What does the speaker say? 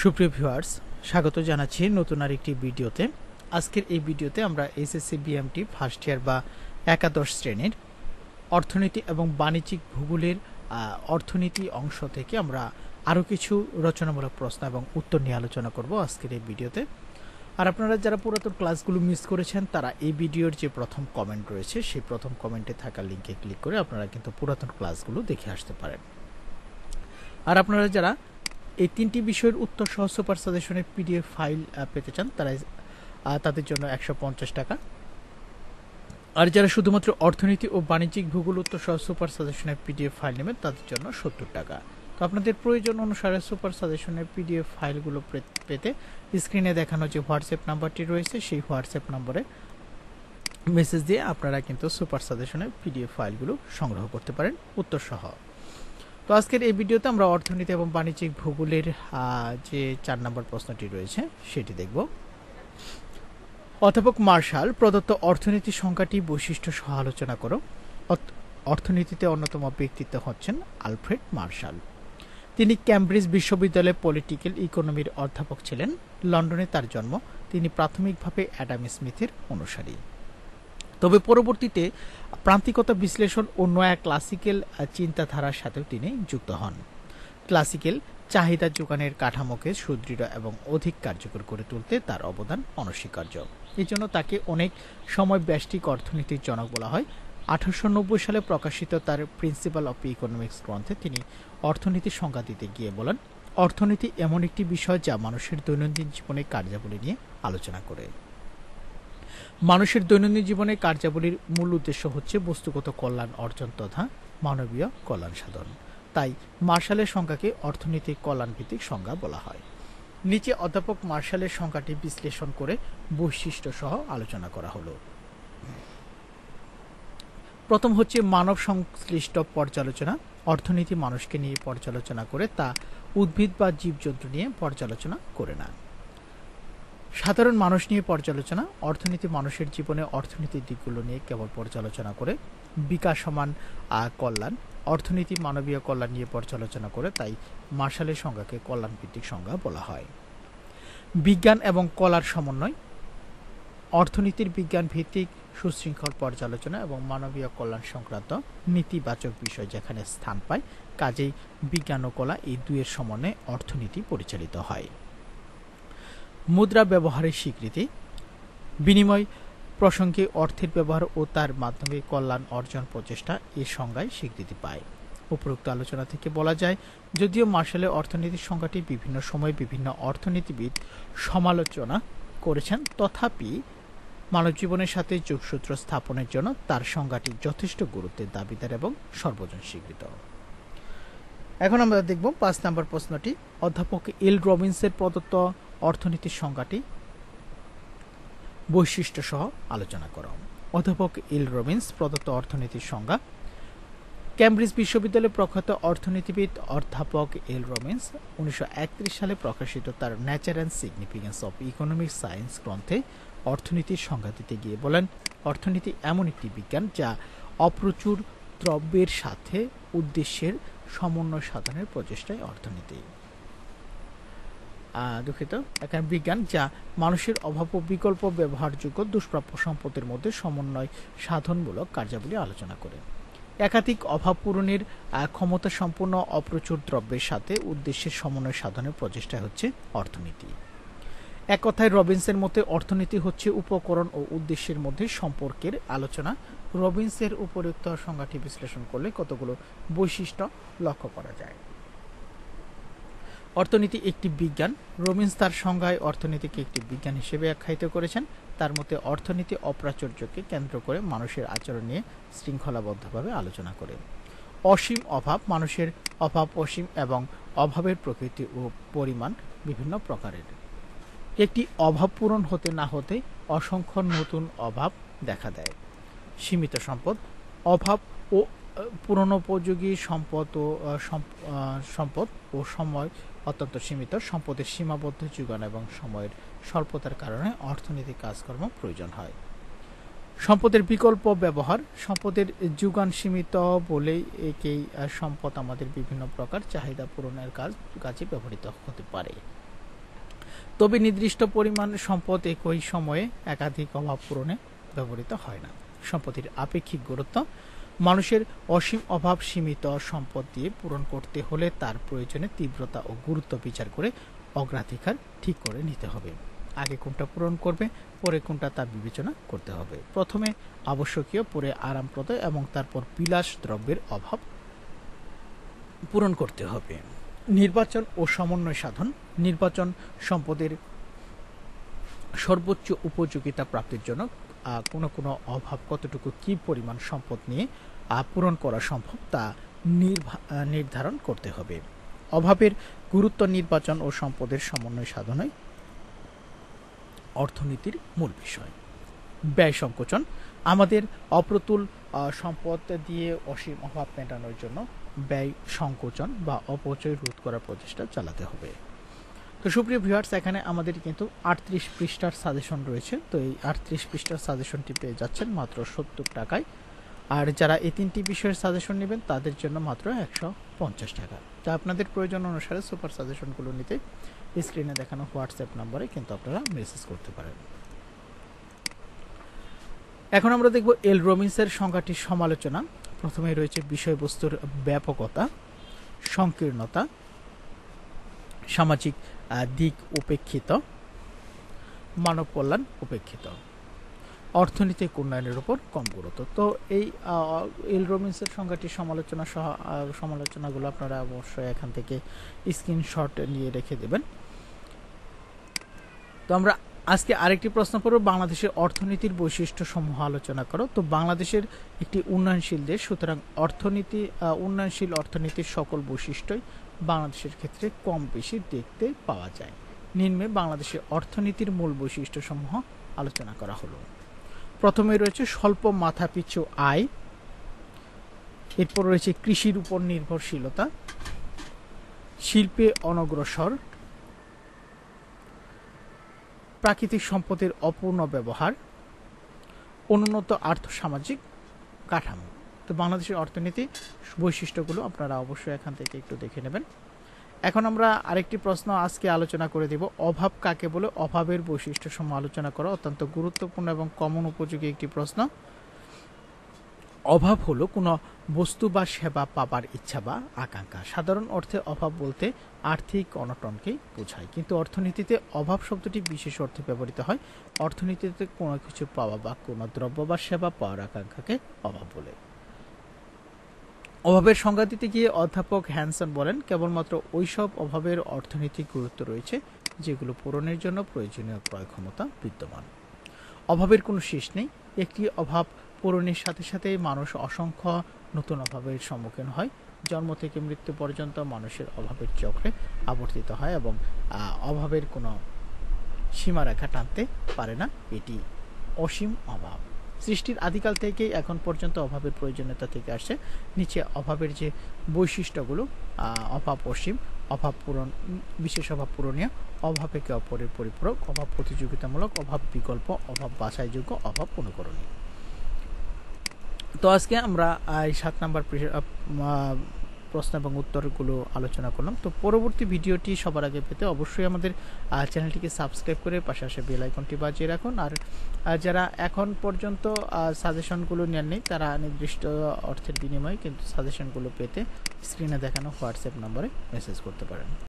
সুপ্রিয় ভিউয়ার্স, স্বাগত জানাচ্ছি নতুন আরেকটি ভিডিওতে। আজকের এই ভিডিওতে আমরা এসএসসি বিএমটি ফার্স্ট ইয়ার বা একাদশ শ্রেণীর অর্থনীতি এবং বাণিজ্যিক ভূগোলের অর্থনীতি অংশ থেকে আমরা আরও কিছু রচনামূলক প্রশ্ন এবং উত্তর নিয়ে আলোচনা করব আজকের এই ভিডিওতে। আর আপনারা যারা পুরাতন ক্লাসগুলো মিস করেছেন তারা এই ভিডিওর যে প্রথম কমেন্ট রয়েছে সেই প্রথম কমেন্টে থাকা লিঙ্কে ক্লিক করে আপনারা কিন্তু পুরাতন ক্লাসগুলো দেখে আসতে পারেন। আর আপনারা যারা এই তিনটি বিষয়ের উত্তর সহ সুপার সাজেশনের পিডিএফ ফাইল পেতে চান তারা তাদের জন্য 150 টাকা, আর যারা শুধুমাত্র অর্থনীতি ও বাণিজ্যিক ভূগোল উত্তর সহ সুপার সাজেশনের পিডিএফ ফাইল নেবেন তাদের জন্য 70 টাকা। তো আপনাদের প্রয়োজন অনুসারে সুপার সাজেশনের পিডিএফ ফাইলগুলো পেতে স্ক্রিনে দেখানো যে হোয়াটসঅ্যাপ নাম্বারটি রয়েছে সেই হোয়াটসঅ্যাপ নম্বরে মেসেজ দিয়ে আপনারা কিন্তু সুপার সাজেশনের পিডিএফ ফাইলগুলো সংগ্রহ করতে পারেন উত্তর সহ। তো আজকের এই ভিডিওতে আমরা অর্থনীতি এবং বাণিজ্যিক ভূগোলের যে 4 নম্বর প্রশ্নটি রয়েছে সেটি দেখব। অধ্যাপক মার্শাল প্রদত্ত অর্থনীতি সংখ্যাটি বৈশিষ্ট্য সহ আলোচনা করো। অর্থনীতিতে অন্যতম ব্যক্তিত্ব হচ্ছেন আলফ্রেড মার্শাল। তিনি ক্যামব্রিজ বিশ্ববিদ্যালয়ে পলিটিক্যাল ইকোনমির অধ্যাপক ছিলেন। লন্ডনে তার জন্ম। তিনি প্রাথমিকভাবে অ্যাডাম স্মিথের অনুসারী, তবে পরবর্তীতে প্রান্তিকতা বিশ্লেষণ ও নয়া ক্লাসিক্যাল চিন্তাধারার সাথেও তিনি যুক্ত হন। ক্লাসিক্যাল চাহিদা যোগানের কাঠামোকে সুদৃঢ় এবং অধিক কার্যকর করে তুলতে তার অবদান অনস্বীকার্য। এই জন্য তাকে অনেক সময় ব্যষ্টিক অর্থনীতির জনক বলা হয়। 1890 সালে প্রকাশিত তার প্রিন্সিপাল অফ ইকোনমিক্স গ্রন্থে তিনি অর্থনীতির সংজ্ঞা দিতে গিয়ে বলেন, অর্থনীতি এমন একটি বিষয় যা মানুষের দৈনন্দিন জীবনে কার্যাবলী নিয়ে আলোচনা করে। মানুষের দৈনন্দিন জীবনে কার্যাবলীর মূল উদ্দেশ্য হচ্ছে বস্তুগত কল্যাণ অর্জন তথা মানবীয় কল্যাণ সাধন। তাই মার্শালের সংজ্ঞাকে অর্থনৈতিক কল্যাণ ভিত্তিক সংজ্ঞা বলা হয়। নিচে অধ্যাপক মার্শালের সংজ্ঞাটি বিশ্লেষণ করে বৈশিষ্ট্য সহ আলোচনা করা হলো। প্রথম হচ্ছে মানব সংশ্লিষ্ট পর্যালোচনা। অর্থনীতি মানুষকে নিয়ে পর্যালোচনা করে, তা উদ্ভিদ বা জীবজন্তু নিয়ে পর্যালোচনা করে না। সাধারণ মানুষ নিয়ে পর্যালোচনা। অর্থনীতি মানুষের জীবনে অর্থনীতির দিকগুলো নিয়ে কেবল পর্যালোচনা করে। বিকাশ সমান কল্যাণ। অর্থনীতি মানবীয় কল্যাণ নিয়ে পর্যালোচনা করে, তাই মার্শালের সংজ্ঞাকে কল্যাণ ভিত্তিক সংজ্ঞা বলা হয়। বিজ্ঞান এবং কলার সমন্বয়। অর্থনীতির বিজ্ঞান ভিত্তিক সুশৃঙ্খল পর্যালোচনা এবং মানবীয় কল্যাণ সংক্রান্ত নীতিবাচক বিষয় যেখানে স্থান পায়, কাজেই বিজ্ঞান ও কলা এই দুয়ের সমন্বয়ে অর্থনীতি পরিচালিত হয়। মুদ্রা ব্যবহারের স্বীকৃতি। বিনিময় প্রসঙ্গে অর্থের ব্যবহার ও তার মাধ্যমে কল্যাণ অর্জন প্রচেষ্টা এ সংজ্ঞায় স্বীকৃতি পায়। উপরোক্ত আলোচনা থেকে বলা যায়, যদিও মার্শালের অর্থনীতির সংজ্ঞাটি বিভিন্ন সময় বিভিন্ন অর্থনীতিবিদ সমালোচনা করেছেন, তথাপি মানব জীবনের সাথে যোগসূত্র স্থাপনের জন্য তার সংজ্ঞাটি যথেষ্ট গুরুত্বের দাবিদার এবং সর্বজন স্বীকৃত। এখন আমরা দেখব 5 নম্বর প্রশ্নটি। অধ্যাপক এল রবিন্সের প্রদত্ত অর্থনীতির সংজ্ঞাটি বৈশিষ্ট্য সহ আলোচনা করো। অধ্যাপক এল রবিন্স প্রদত্ত অর্থনীতির সংজ্ঞা। ক্যামব্রিজ বিশ্ববিদ্যালয়ের প্রখ্যাত অর্থনীতিবিদ অধ্যাপক এল রবিন্স 1931 সালে প্রকাশিত তার nature and significance of economic science গ্রন্থে অর্থনীতির সংজ্ঞা দিতে গিয়ে বলেন, অর্থনীতি এমন একটি বিজ্ঞান যা অপ্রচুর দ্রব্যের সাথে উদ্দেশ্যের সমন্বয় সাধনের প্রচেষ্টায় অর্থনীতি। এখানে বিজ্ঞান যা মানুষের অভাব ও বিকল্প ব্যবহারযোগ্য দুষ্প্রাপ্য সম্পদের মধ্যে সমন্বয় সাধনমূলক কার্যাবলী আলোচনা করে। একাধিক অভাব পূরণের ক্ষমতা সম্পন্ন অপ্রচুর দ্রব্যের সাথে উদ্দেশ্যের সমন্বয় সাধনের প্রচেষ্টা হচ্ছে অর্থনীতি। এক কথায় রবিন্সের মতে অর্থনীতি হচ্ছে উপকরণ ও উদ্দেশ্যের মধ্যে সম্পর্কের আলোচনা। রবিন্সের উপরোক্ত সংজ্ঞাটি বিশ্লেষণ করলে কতগুলো বৈশিষ্ট্য লক্ষ্য করা যায়। অর্থনীতি একটি বিজ্ঞান। রবিন্স তার সংজ্ঞায় অর্থনীতিকে একটি বিজ্ঞান হিসেবে আখ্যায়িত করেছেন। তার মতে অর্থনীতি অপ্রাচুর্যকে কেন্দ্র করে মানুষের আচরণ নিয়ে শৃঙ্খলাবদ্ধভাবে আলোচনা করে। অসীম অভাব। মানুষের অভাব অসীম এবং অভাবের প্রকৃতি ও পরিমাণ বিভিন্ন প্রকারের। একটি অভাব পূরণ হতে না হতে অসংখ্য নতুন অভাব দেখা দেয়। সীমিত সম্পদ। অভাব ও পূরণোপযোগী সম্পদ ও সময় অত্যন্ত সীমিত। সম্পদের সীমাবদ্ধ যোগান এবং সময়ের স্বল্পতার কারণে অর্থনৈতিক কাজকর্ম প্রয়োজন হয়। সম্পদের বিকল্প ব্যবহার। সম্পদের যোগান সীমিত বলেই সম্পদ আমাদের বিভিন্ন প্রকার চাহিদা পূরণের কাজে ব্যবহৃত হতে পারে। তবে নির্দিষ্ট পরিমাণ সম্পদ একই সময়ে একাধিক অভাব পূরণে ব্যবহৃত হয় না। সম্পত্তির আপেক্ষিক গুরুত্ব: মানুষের অসীম অভাব সীমিত সম্পদ দিয়ে পূরণ করতে হলে তার প্রয়োজনে তীব্রতা ও গুরুত্ব বিচার করে অগ্রাধিকার ঠিক করে নিতে হবে। আগে কোনটা পূরণ করবে, পরে কোনটা তা বিবেচনা করতে হবে। প্রথমে আবশ্যকীয়, পরে আরামপ্রদ এবং তারপর বিলাস দ্রব্যের অভাব পূরণ করতে হবে। নির্বাচন ও সমন্বয় সাধন: নির্বাচন সম্পদের সর্বোচ্চ উপযোগিতা প্রাপ্তির জন্য কোনো অভাব কতটুকু কি পরিমাণ সম্পদ নিয়ে পূরণ করা সম্ভব তা নির্ধারণ করতে হবে। অভাবের গুরুত্ব নির্বাচন ও সম্পদের সমন্বয় সাধনই অর্থনীতির মূল বিষয়। ব্যয় সংকোচন: আমাদের অপ্রতুল সম্পদ দিয়ে অসীম অভাব মেটানোর জন্য ব্যয় সংকোচন বা অপচয় রোধ করার প্রচেষ্টা চালাতে হবে। তো সুপ্রিয় ভিউয়ার্স, এখানে আমাদের কিন্তু 38 পৃষ্ঠার সাজেশন রয়েছে। তো এই 38 পৃষ্ঠার সাজেশনটি পেয়ে যাচ্ছেন মাত্র 70 টাকায়। আর যারা এই 3টি বিষয়ের সাজেশন নেবেন তাদের জন্য মাত্র 150 টাকা। তা আপনাদের প্রয়োজন অনুসারে সুপার সাজেশনগুলো নিতে স্ক্রিনে দেখানো হোয়াটসঅ্যাপ নম্বরে কিন্তু আপনারা মেসেজ করতে পারেন। এখন আমরা দেখব এল রবিন্সের সংজ্ঞাটির সমালোচনা। প্রথমে রয়েছে বিষয়বস্তুর ব্যাপকতা, সংকীর্ণতা, সামাজিক দিক উপেক্ষিত, মানব কল্যাণ উপেক্ষিত, অর্থনৈতিক উন্নয়নের উপর কম গুরুত্ব। তো এই এল রবিন্সের সংজ্ঞাটির সমালোচনাগুলো আপনারা অবশ্যই এখান থেকে স্ক্রিনশট নিয়ে রেখে দেবেন। তো আমরা আজকে আরেকটি প্রশ্ন পড়ব, বাংলাদেশের অর্থনীতির বৈশিষ্ট্য সমূহ আলোচনা করো। তো বাংলাদেশের একটি উন্নয়নশীল দেশ, সুতরাং উন্নয়নশীল অর্থনীতির সকল বৈশিষ্ট্যই বাংলাদেশের ক্ষেত্রে কম বেশি দেখতে পাওয়া যায়। নিম্নে বাংলাদেশের অর্থনীতির মূল বৈশিষ্ট্য সমূহ আলোচনা করা হলো। প্রথমে রয়েছে স্বল্প মাথাপিছু আয়, এরপর রয়েছে কৃষির উপর নির্ভরশীলতা, শিল্পে অনগ্রসর, প্রাকৃতিক সম্পদের অপূর্ণ ব্যবহার, অনুন্নত আর্থসামাজিক কাঠামো। তো বাংলাদেশের অর্থনীতি বৈশিষ্ট্যগুলো আপনারা অবশ্যই এখান থেকে একটু দেখে নেবেন। এখন আমরা আরেকটি প্রশ্ন আজকে আলোচনা করে দেব, অভাব কাকে বলে? অভাবের বৈশিষ্ট্য সমূহ আলোচনা করা। অত্যন্ত গুরুত্বপূর্ণ এবং কমন উপযোগী একটি প্রশ্ন। অভাব হলো কোনো বস্তু বা সেবা পাবার ইচ্ছা বা আকাঙ্ক্ষা। সাধারণ অর্থে অভাব বলতে আর্থিক অনটনকেই বোঝায়, কিন্তু অর্থনীতিতে অভাব শব্দটি বিশেষ অর্থে ব্যবহৃত হয়। অর্থনীতিতে কোনো কিছু পাওয়া বা কোনো দ্রব্য বা সেবা পাওয়ার আকাঙ্ক্ষাকে অভাব বলে। অভাবের সংজ্ঞা দিতে গিয়ে অধ্যাপক হ্যানসন বলেন, কেবলমাত্র ওইসব অভাবের অর্থনৈতিক গুরুত্ব রয়েছে যেগুলো পূরণের জন্য প্রয়োজনীয় ক্রয় ক্ষমতা বিদ্যমান। অভাবের কোনো শেষ নেই। একটি অভাব পূরণের সাথে সাথে মানুষ অসংখ্য নতুন অভাবের সম্মুখীন হয়। জন্ম থেকে মৃত্যু পর্যন্ত মানুষের অভাবের চক্রে আবর্তিত হয় এবং অভাবের কোনো সীমারেখা টানতে পারে না। এটি অসীম অভাব। সৃষ্টির আদিকাল থেকেই এখন পর্যন্ত অভাবের প্রয়োজনীয়তা থেকে আসছে। নিচে অভাবের যে বৈশিষ্ট্যগুলো, অভাব অসীম, অভাব পূরণ, বিশেষ অভাব পূরণীয়, অভাব একে অপরের পরিপূরক, অভাব প্রতিযোগিতামূলক, অভাব বিকল্প, অভাব বাছাইযোগ্য, অভাব অনুকরণীয়। তো আজকে আমরা এই 7 নম্বর প্রশ্ন এবং উত্তরগুলো আলোচনা করলাম। তো পরবর্তী ভিডিওটি সবার আগে পেতে অবশ্যই আমাদের চ্যানেলটিকে সাবস্ক্রাইব করে পাশাপাশি বেল আইকনটি বাজিয়ে রাখুন। আর যারা এখন পর্যন্ত সাজেশনগুলো নেননি তারা নির্দিষ্ট অর্থের বিনিময়ে কিন্তু সাজেশনগুলো পেতে স্ক্রিনে দেখানো হোয়াটসঅ্যাপ নম্বরে মেসেজ করতে পারেন।